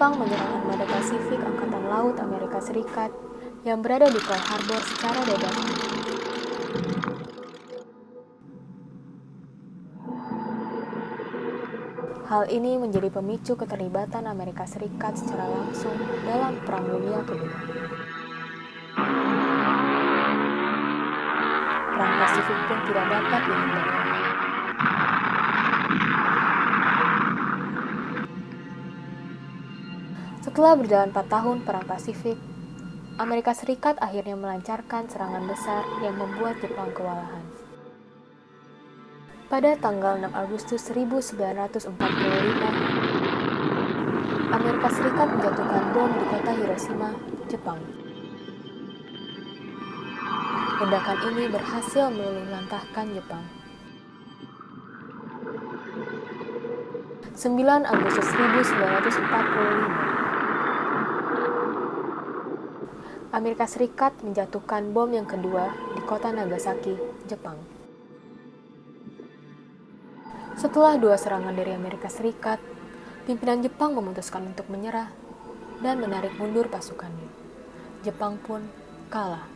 Jepang menyerang armada Pasifik Angkatan Laut Amerika Serikat yang berada di Pearl Harbor secara dadakan. Hal ini menjadi pemicu keterlibatan Amerika Serikat secara langsung dalam Perang Dunia Kedua. Perang Pasifik pun tidak dapat dihindari. Setelah berjalan 4 tahun Perang Pasifik, Amerika Serikat akhirnya melancarkan serangan besar yang membuat Jepang kewalahan. Pada tanggal 6 Agustus 1945, Amerika Serikat menjatuhkan bom di kota Hiroshima, Jepang. Ledakan ini berhasil meluluhlantahkan Jepang. 9 Agustus 1945, Amerika Serikat menjatuhkan bom yang kedua di kota Nagasaki, Jepang. Setelah 2 serangan dari Amerika Serikat, pimpinan Jepang memutuskan untuk menyerah dan menarik mundur pasukannya. Jepang pun kalah.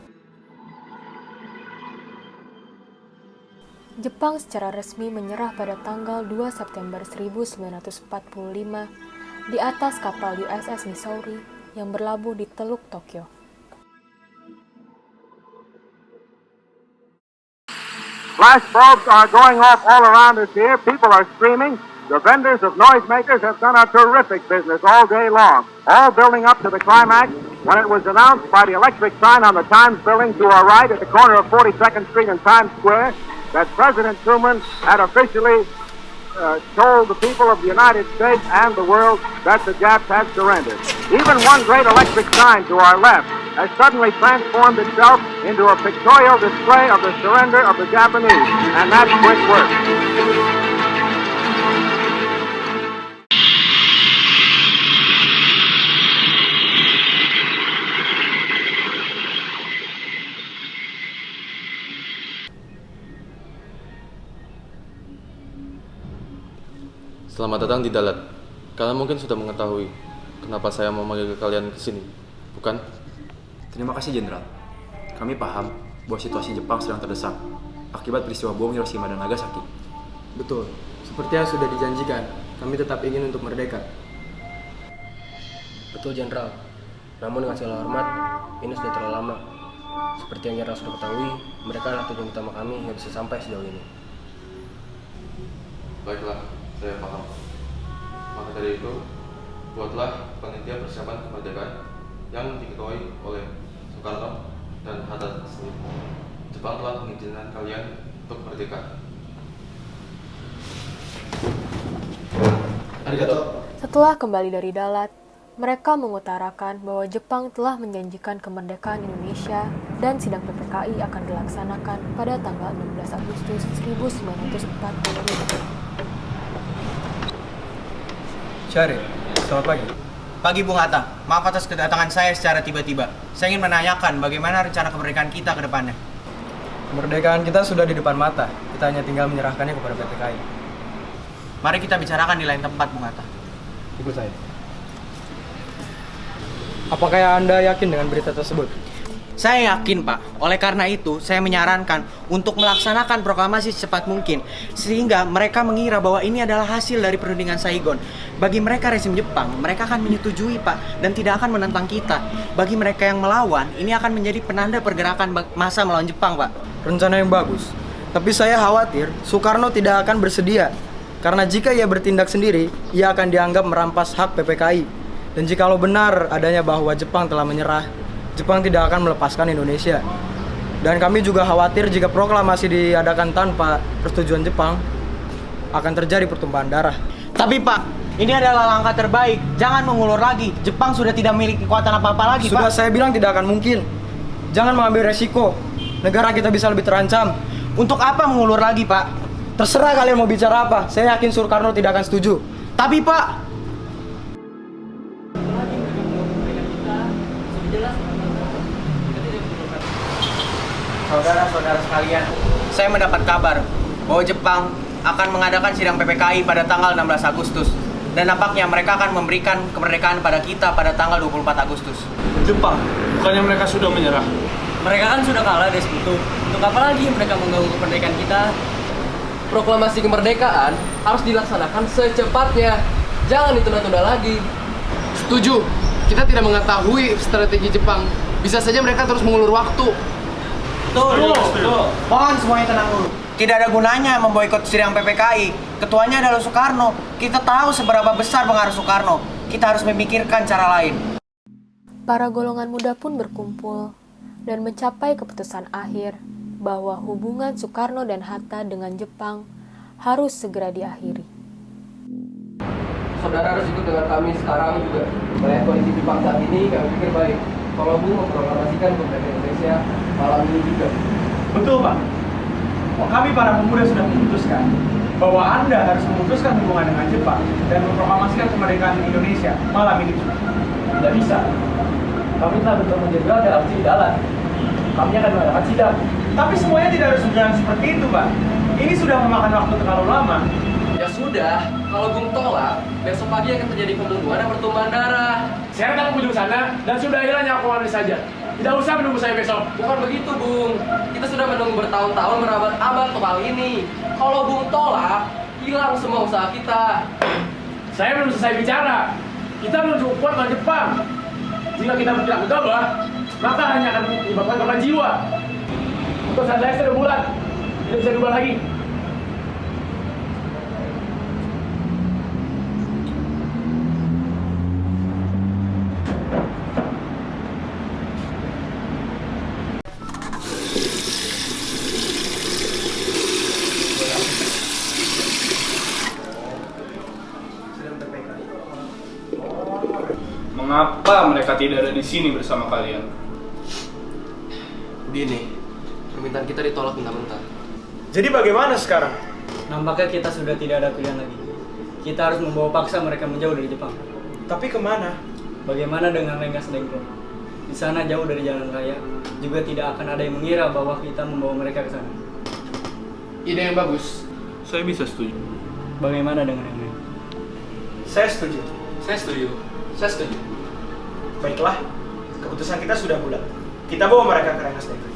Jepang secara resmi menyerah pada tanggal 2 September 1945 di atas kapal USS Missouri yang berlabuh di Teluk Tokyo. Flash bulbs are going off all around us here. People are screaming. The vendors of noisemakers have done a terrific business all day long, all building up to the climax when it was announced by the electric sign on the Times building to our right at the corner of 42nd Street and Times Square that President Truman had officially told the people of the United States and the world that the Japs had surrendered. Even one great electric sign to our left has suddenly transformed itself into a pictorial display of the surrender of the Japanese, and that's quick work. Selamat datang di Dalat. Kalian mungkin sudah mengetahui kenapa saya memanggil kalian ke sini, bukan? Terima kasih, Jenderal. Kami paham bahwa situasi Jepang sedang terdesak akibat peristiwa bom Hiroshima dan Nagasaki. Betul, seperti yang sudah dijanjikan, kami tetap ingin untuk merdeka. Betul, Jenderal. Namun dengan segala hormat, ini sudah terlalu lama. Seperti yang Jenderal sudah ketahui, mereka adalah tujuan utama kami yang bisa sampai sejauh ini. Baiklah, saya paham. Maka dari itu, buatlah panitia persiapan kemerdekaan yang diketuai oleh Soekarno dan Hatta sendiri. Jepang telah mengizinkan kalian untuk merdeka. Arigato. Setelah kembali dari Dalat, mereka mengutarakan bahwa Jepang telah menjanjikan kemerdekaan Indonesia dan sidang PPKI akan dilaksanakan pada tanggal 16 Agustus 1945. Syarif, selamat pagi. Pagi Bung Hatta, maaf atas kedatangan saya secara tiba-tiba. Saya ingin menanyakan bagaimana rencana kemerdekaan kita ke depannya. Kemerdekaan kita sudah di depan mata, kita hanya tinggal menyerahkannya kepada PPKI. Mari kita bicarakan di lain tempat, Bung Hatta. Ikut saya. Apakah Anda yakin dengan berita tersebut? Saya yakin, Pak. Oleh karena itu, saya menyarankan untuk melaksanakan proklamasi secepat mungkin, sehingga mereka mengira bahwa ini adalah hasil dari perundingan Saigon. Bagi mereka rezim Jepang, mereka akan menyetujui, Pak, dan tidak akan menentang kita. Bagi mereka yang melawan, ini akan menjadi penanda pergerakan massa melawan Jepang, Pak. Rencana yang bagus. Tapi saya khawatir Soekarno tidak akan bersedia. Karena jika ia bertindak sendiri, ia akan dianggap merampas hak PPKI. Dan jikalau benar adanya bahwa Jepang telah menyerah, Jepang tidak akan melepaskan Indonesia. Dan kami juga khawatir jika proklamasi diadakan tanpa persetujuan Jepang, akan terjadi pertumpahan darah. Tapi Pak, ini adalah langkah terbaik. Jangan mengulur lagi. Jepang sudah tidak memiliki kekuatan apa-apa lagi, Sudah Pak. saya bilang tidak akan mungkin. Jangan mengambil resiko. Negara kita bisa lebih terancam. Untuk apa mengulur lagi, Pak? Terserah kalian mau bicara apa. Saya yakin Soekarno tidak akan setuju. Tapi Pak, saudara-saudara sekalian, saya mendapat kabar bahwa Jepang akan mengadakan sidang PPKI pada tanggal 16 Agustus. Dan nampaknya mereka akan memberikan kemerdekaan pada kita pada tanggal 24 Agustus. Jepang, bukannya mereka sudah menyerah? Mereka kan sudah kalah dari Sekutu. Untuk apa lagi mereka mengganggu kemerdekaan kita? Proklamasi kemerdekaan harus dilaksanakan secepatnya. Jangan ditunda-tunda lagi. Setuju. Kita tidak mengetahui strategi Jepang. Bisa saja mereka terus mengulur waktu. Betul. Mohon semuanya tenang dulu. Tidak ada gunanya memboikot sidang PPKI. Ketuanya adalah Soekarno. Kita tahu seberapa besar pengaruh Soekarno. Kita harus memikirkan cara lain. Para golongan muda pun berkumpul dan mencapai keputusan akhir bahwa hubungan Soekarno dan Hatta dengan Jepang harus segera diakhiri. Saudara harus ikut dengan kami sekarang juga. Melihat kondisi Jepang saat ini, kami pikir baik kalau Bung memproklamasikan kemerdekaan Indonesia malam ini juga. Betul, Pak. Kami para pemuda sudah memutuskan bahwa Anda harus memutuskan hubungan dengan Jepang dan memproklamasikan kemerdekaan Indonesia malam ini juga. Tidak bisa. Kami telah bertemu jenderal dalam sidang. Kami akan mengadakan sidang. Tapi semuanya tidak harus berjalan seperti itu, Pak. Ini sudah memakan waktu terlalu lama. Ya sudah, kalau Bung tolak, besok pagi akan terjadi pembunuhan dan pertumpahan darah. Saya datang kunjung sana dan sudah hilang nyawa saja. Tidak usah menunggu saya besok. Bukan begitu, Bung. Kita sudah menunggu bertahun-tahun, berabad-abad untuk hal ini. Kalau Bung tolak, hilang semua usaha kita. Saya belum selesai bicara. Kita menuju kuat lawan Jepang. Jika kita bertindak gegabah, maka hanya akan menyebabkan korban jiwa. Keputusan saya sudah bulat. Tidak bisa diubah lagi. Mengapa mereka tidak ada di sini bersama kalian? Begini, permintaan kita ditolak mentah-mentah. Jadi bagaimana sekarang? Nampaknya kita sudah tidak ada pilihan lagi. Kita harus membawa paksa mereka menjauh dari Jepang. Tapi kemana? Bagaimana dengan Rengas Dengklok? Di sana jauh dari jalan raya, juga tidak akan ada yang mengira bahwa kita membawa mereka ke sana. Ide yang bagus. Saya bisa setuju. Bagaimana dengan yang lain? Saya setuju. Saya setuju. Saya setuju. Baiklah, keputusan kita sudah bulat. Kita bawa mereka ke Rengas Dengklok.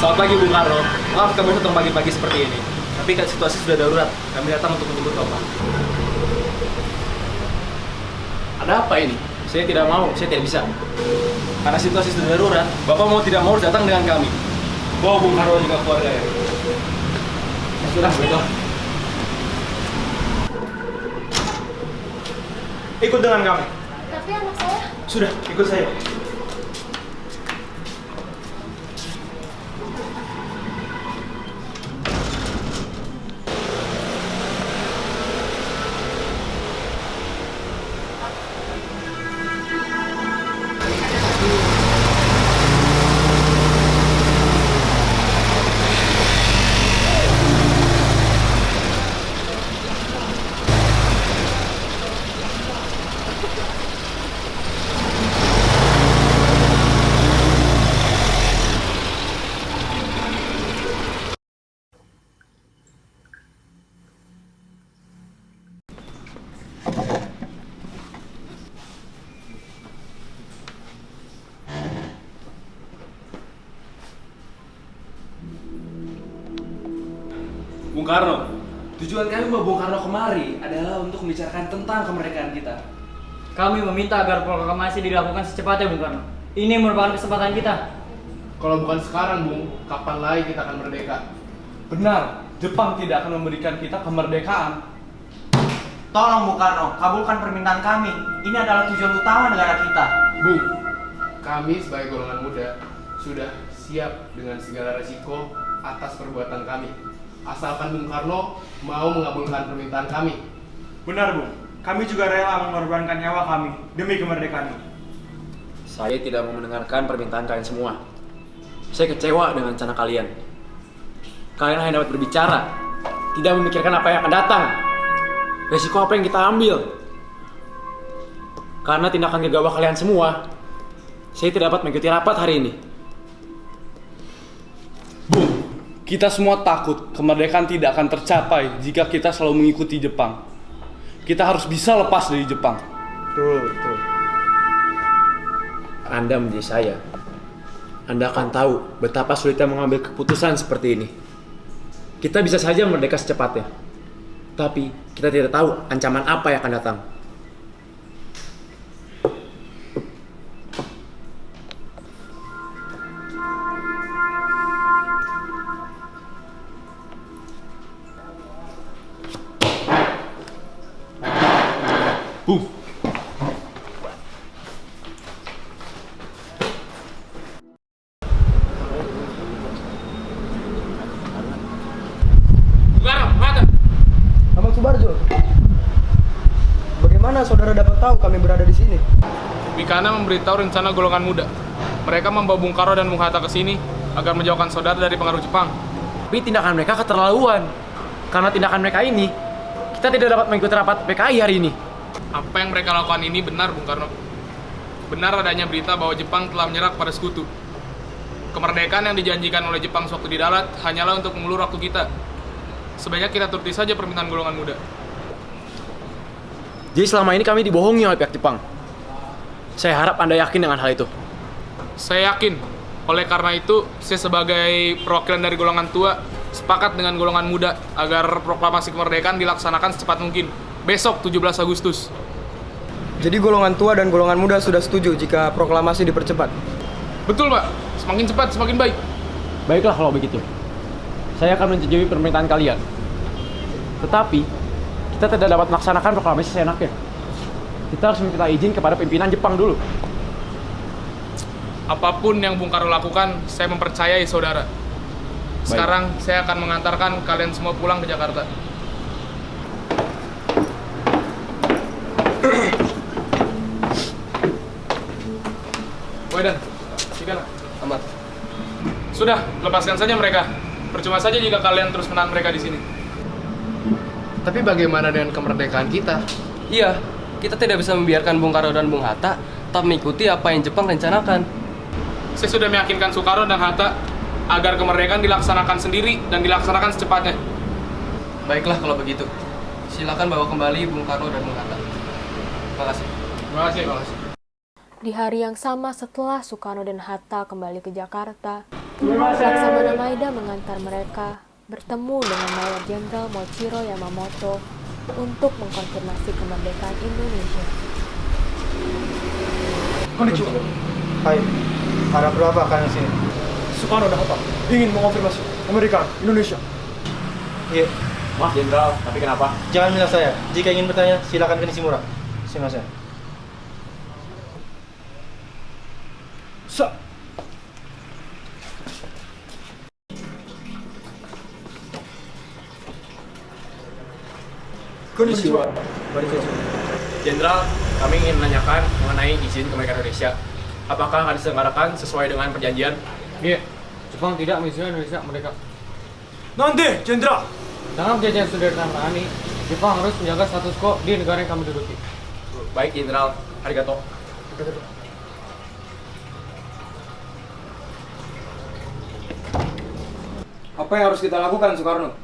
Selamat pagi Bung Karno. Maaf kami datang pagi-pagi seperti ini. Tapi kan situasi sudah darurat. Kami datang untuk menjemput Bapak. Ada apa ini? Saya tidak mau, saya tidak bisa. Karena situasi sudah darurat, Bapak mau tidak mau harus datang dengan kami. Bawa Bung Karno juga keluarga ya. Ya sudah, baiklah. Ikut dengan kami. Tapi anak saya... Sudah, ikut saya. Bung Karno, Tujuan kami membawa Bung Karno kemari adalah untuk membicarakan tentang kemerdekaan kita. Kami meminta agar proklamasi dilakukan secepatnya, Bung Karno. Ini merupakan kesempatan kita. Kalau bukan sekarang, Bung, kapan lagi kita akan merdeka? Benar, Jepang tidak akan memberikan kita kemerdekaan. Tolong Bung Karno, kabulkan permintaan kami. Ini adalah tujuan utama negara kita. Bung, kami sebagai golongan muda sudah siap dengan segala resiko atas perbuatan kami. Asalkan Bung Karno mau mengabulkan permintaan kami. benar Bung. Kami juga rela mengorbankan nyawa kami demi kemerdekaan ini. Saya tidak mau mendengarkan permintaan kalian semua. Saya kecewa dengan rencana kalian. Kalian hanya dapat berbicara, tidak memikirkan apa yang akan datang. Resiko apa yang kita ambil. Karena tindakan gegabah kalian semua, saya tidak dapat mengikuti rapat hari ini. Bung, kita semua takut kemerdekaan tidak akan tercapai jika kita selalu mengikuti Jepang. Kita harus bisa lepas dari Jepang. Betul. Anda menjadi saya, Anda akan tahu betapa sulitnya mengambil keputusan seperti ini. Kita bisa saja merdeka secepatnya, tapi kita tidak tahu ancaman apa yang akan datang. Bung, Ahmad Subarjo, bagaimana saudara dapat tahu kami berada di sini? Bikana memberitahu rencana golongan muda. Mereka membawa Bung Karno dan Bung Hatta ke sini agar menjauhkan saudara dari pengaruh Jepang. Tapi tindakan mereka keterlaluan. Karena tindakan mereka ini, kita tidak dapat mengikuti rapat PKI hari ini. Apa yang mereka lakukan ini benar, Bung Karno. Benar adanya berita bahwa Jepang telah menyerah kepada sekutu. Kemerdekaan yang dijanjikan oleh Jepang sewaktu di Dalat hanyalah untuk mengulur waktu kita. Sebaiknya kita turuti saja permintaan golongan muda. Jadi selama ini kami dibohongi oleh pihak Jepang. Saya harap Anda yakin dengan hal itu. Saya yakin. Oleh karena itu, saya sebagai perwakilan dari golongan tua sepakat dengan golongan muda agar proklamasi kemerdekaan dilaksanakan secepat mungkin. Besok 17 Agustus. Jadi golongan tua dan golongan muda sudah setuju jika proklamasi dipercepat? Betul, Pak. Semakin cepat, semakin baik. Baiklah kalau begitu. Saya akan menyetujui permintaan kalian. Tetapi, kita tidak dapat melaksanakan proklamasi seenaknya. Kita harus meminta izin kepada pimpinan Jepang dulu. Apapun yang Bung Karno lakukan, saya mempercayai saudara. Sekarang saya akan mengantarkan kalian semua pulang ke Jakarta. Wedan, Sikana, Amat. sudah, lepaskan saja mereka. Percuma saja jika kalian terus menahan mereka di sini. Tapi bagaimana dengan kemerdekaan kita? Iya, kita tidak bisa membiarkan Bung Karno dan Bung Hatta tetap mengikuti apa yang Jepang rencanakan. Saya sudah meyakinkan Soekarno dan Hatta agar kemerdekaan dilaksanakan sendiri dan dilaksanakan secepatnya. Baiklah kalau begitu. Silakan bawa kembali Bung Karno dan Bung Hatta. Terima kasih. Terima kasih. Terima kasih. Di hari yang sama setelah Soekarno dan Hatta kembali ke Jakarta, Laksamana Maida mengantar mereka bertemu dengan Mayor Jenderal Mochiro Yamamoto untuk mengkonfirmasi kemerdekaan Indonesia. Konnichiwa. Hai, ada berapa kalian sini? Soekarno dan Hatta ingin mengonfirmasi kemerdekaan Indonesia. Iya. Maaf Jenderal, tapi kenapa? Jangan bilang saya. Jika ingin bertanya, silakan ke Nishimura. Simasen. Konnichiwa. Jenderal, kami ingin menanyakan mengenai izin kemerdekaan Indonesia. Apakah akan diselenggarakan sesuai dengan perjanjian? Iya, Jepang tidak mengizinkan Indonesia merdeka. Nanti, Jenderal. Dalam perjanjian sudah ditandatangani, Jepang harus menjaga status quo di negara yang kami duduki. Baik Jenderal, arigato. Apa yang harus kita lakukan, Soekarno?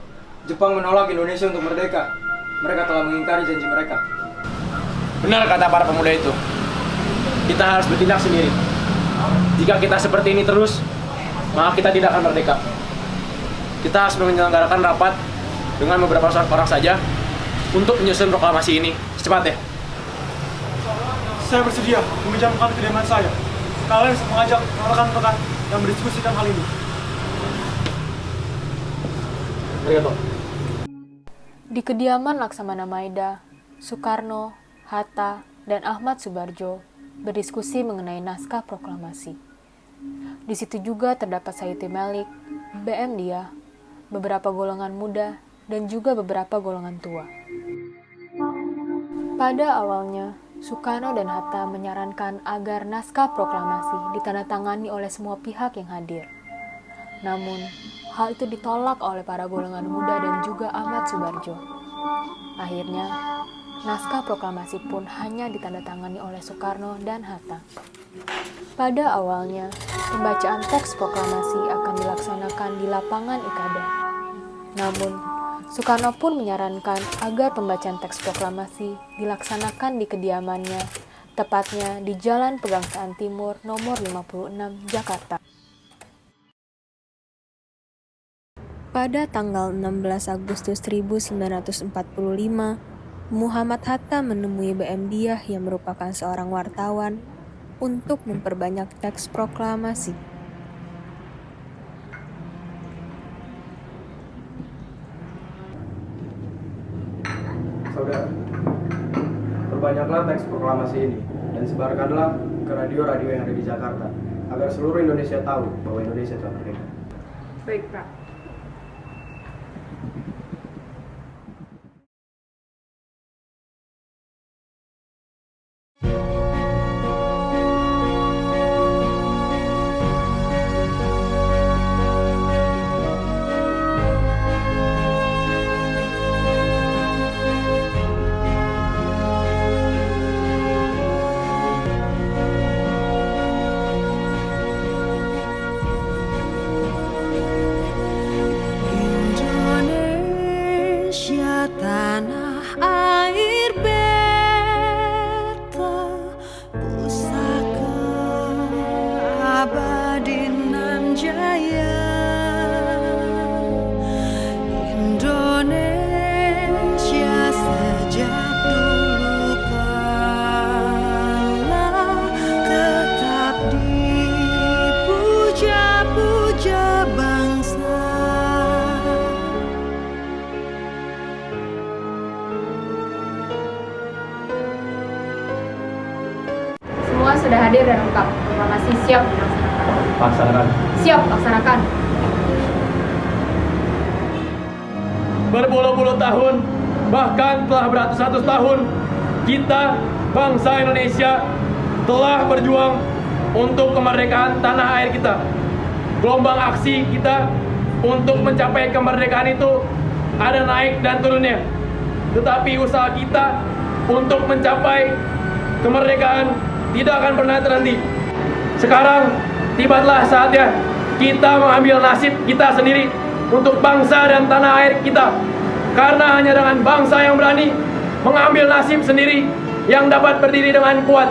Jepang menolak Indonesia untuk merdeka. Mereka telah mengingkari janji mereka. Benar kata para pemuda itu. Kita harus bertindak sendiri. Jika kita seperti ini terus, maka kita tidak akan merdeka. Kita harus menyelenggarakan rapat dengan beberapa orang saja untuk menyusun proklamasi ini secepatnya. Saya bersedia meminjamkan kediaman saya. Kalian bisa mengajak rekan-rekan yang mendiskusikan hal ini. Arigato. Di kediaman Laksamana Maida, Soekarno, Hatta, dan Ahmad Subarjo berdiskusi mengenai naskah proklamasi. Di situ juga terdapat Sayuti Melik, BM Dia, beberapa golongan muda, dan juga beberapa golongan tua. Pada awalnya, Soekarno dan Hatta menyarankan agar naskah proklamasi ditandatangani oleh semua pihak yang hadir. Namun, hal itu ditolak oleh para golongan muda dan juga Ahmad Subarjo. Akhirnya, naskah proklamasi pun hanya ditandatangani oleh Soekarno dan Hatta. Pada awalnya, pembacaan teks proklamasi akan dilaksanakan di lapangan Ikada. Namun, Soekarno pun menyarankan agar pembacaan teks proklamasi dilaksanakan di kediamannya, tepatnya di Jalan Pegangsaan Timur nomor 56, Jakarta. Pada tanggal 16 Agustus 1945, Muhammad Hatta menemui BM Diah yang merupakan seorang wartawan untuk memperbanyak teks proklamasi. Saudara, perbanyaklah teks proklamasi ini dan sebarkanlah ke radio-radio yang ada di Jakarta agar seluruh Indonesia tahu bahwa Indonesia telah merdeka. Baik, Pak. Semua sudah hadir dan lengkap. Proklamasi siap dilaksanakan. Laksanakan. Siap, laksanakan. Berpuluh-puluh tahun, bahkan telah beratus-ratus tahun, kita, bangsa Indonesia, telah berjuang untuk kemerdekaan tanah air kita. Gelombang aksi kita untuk mencapai kemerdekaan itu ada naik dan turunnya. Tetapi usaha kita untuk mencapai kemerdekaan tidak akan pernah terhenti. Sekarang tibalah saatnya kita mengambil nasib kita sendiri untuk bangsa dan tanah air kita. Karena hanya dengan bangsa yang berani mengambil nasib sendiri yang dapat berdiri dengan kuat.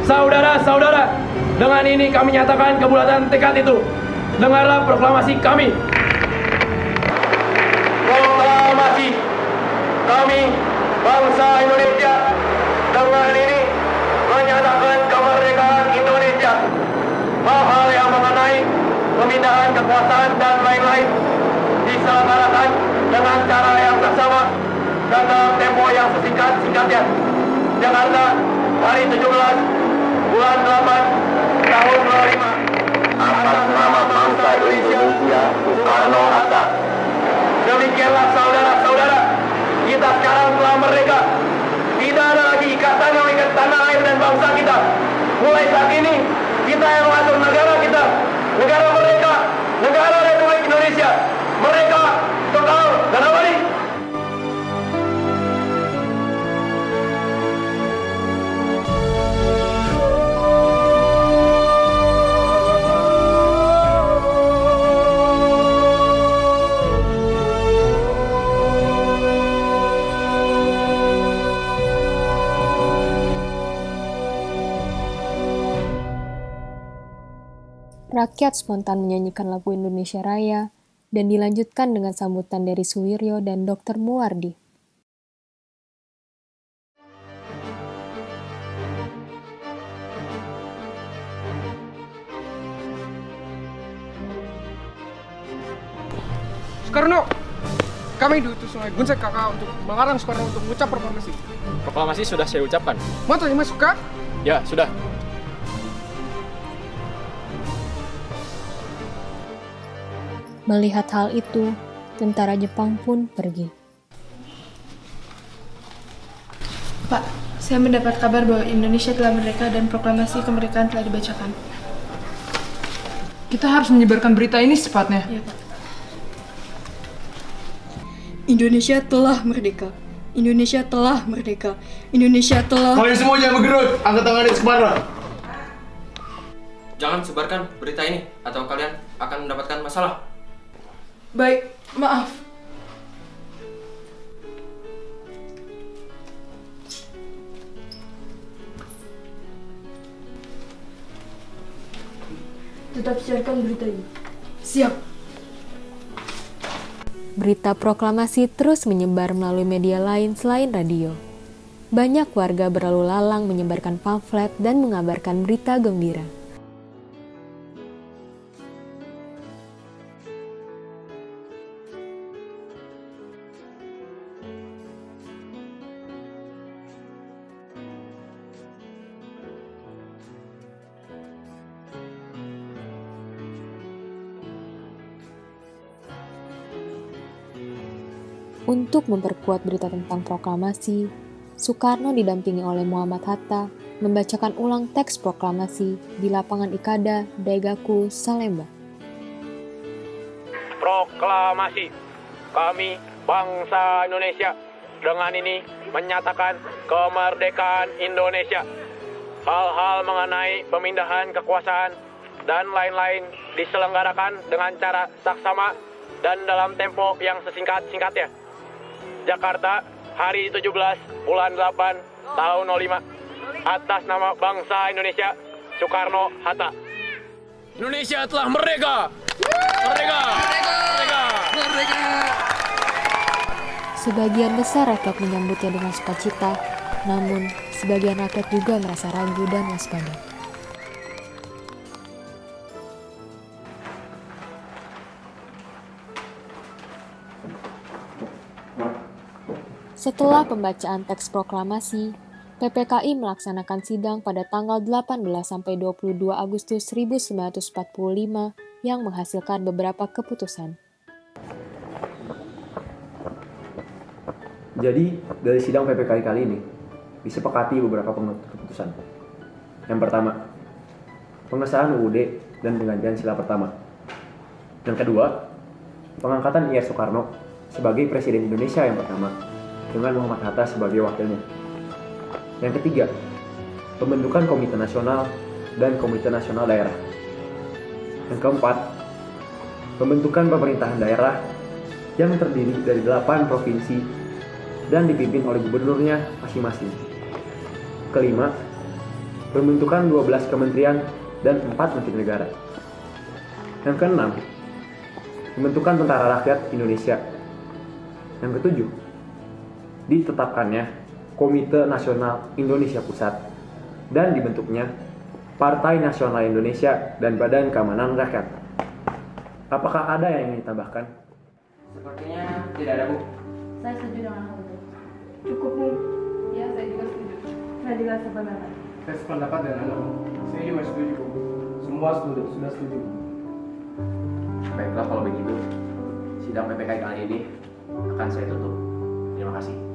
Saudara-saudara, dengan ini kami nyatakan kebulatan tekad itu. Dengarlah proklamasi kami. Proklamasi kami, bangsa Indonesia, dengan ini menyatakan kemerdekaan Indonesia. Hal-hal yang mengenai pemindahan kekuasaan dan lain-lain diselenggarakan dengan cara yang bersama dan dalam tempo yang sesingkat-singkatnya. Jakarta, hari 17 bulan 8 tahun 25. Atas nama bangsa Indonesia, Soekarno-Hatta. Demikianlah saudara-saudara, kita sekarang telah merdeka. Tidak ada lagi ikatan yang mengikat tanah air dan bangsa kita. Mulai saat ini, kita yang mengatur negara kita. Negara merdeka, negara Republik Indonesia. Merdeka, total, dan abadi. Rakyat spontan menyanyikan lagu Indonesia Raya dan dilanjutkan dengan sambutan dari Suwiryo dan Dr. Muwardi. Soekarno, kami diutus oleh Gunsek kakak untuk melarang Soekarno untuk mengucap proklamasi. Proklamasi sudah saya ucapkan. Mau terima suka? Ya, sudah. Melihat hal itu, tentara Jepang pun pergi. Pak, saya mendapat kabar bahwa Indonesia telah merdeka dan proklamasi kemerdekaan telah dibacakan. Kita harus menyebarkan berita ini secepatnya. Indonesia telah merdeka. Indonesia telah merdeka. Indonesia telah... Kalian semua jangan bergerut. Angkat tangan di kepala. Jangan sebarkan berita ini atau kalian akan mendapatkan masalah. Baik, maaf. Tetap siarkan berita ini. Siap. Berita proklamasi terus menyebar melalui media lain selain radio. Banyak warga berlalu lalang menyebarkan pamflet dan mengabarkan berita gembira. Untuk memperkuat berita tentang proklamasi, Soekarno didampingi oleh Muhammad Hatta membacakan ulang teks proklamasi di lapangan Ikada, Daigaku, Salemba. Proklamasi, kami bangsa Indonesia dengan ini menyatakan kemerdekaan Indonesia. Hal-hal mengenai pemindahan kekuasaan dan lain-lain diselenggarakan dengan cara saksama dan dalam tempo yang sesingkat-singkatnya. Jakarta, hari 17 bulan 8 tahun 05. Atas nama bangsa Indonesia, Soekarno-Hatta. Indonesia telah merdeka! Merdeka! Merdeka! Merdeka! Sebagian besar rakyat menyambutnya dengan sukacita, namun sebagian rakyat juga merasa ragu dan waspada. Setelah pembacaan teks proklamasi, PPKI melaksanakan sidang pada tanggal 18 sampai 22 Agustus 1945 yang menghasilkan beberapa keputusan. Jadi, dari sidang PPKI kali ini, disepakati beberapa keputusan. Yang pertama, pengesahan UUD dan penggantian sila pertama. Yang kedua, pengangkatan IR Soekarno sebagai Presiden Indonesia yang pertama, dengan Muhammad Hatta sebagai wakilnya. Yang ketiga, pembentukan Komite Nasional dan Komite Nasional Daerah. Yang keempat, pembentukan pemerintahan daerah yang terdiri dari 8 provinsi dan dipimpin oleh gubernurnya masing-masing. Kelima, pembentukan 12 kementerian dan 4 menteri negara. Yang keenam, pembentukan Tentara Rakyat Indonesia. Yang ketujuh, ditetapkannya Komite Nasional Indonesia Pusat dan dibentuknya Partai Nasional Indonesia dan Badan Keamanan Rakyat. Apakah ada yang ingin ditambahkan? Sepertinya tidak ada, Bu. Saya setuju dengan hal itu. Cukup, Bu. Ya, saya juga setuju. Saya juga sependapat. Saya sependapat dengan Anda, Bu. Saya juga setuju, Bu. Semua sudah setuju. Baiklah kalau begitu, sidang PPKI kali ini akan saya tutup. Terima kasih.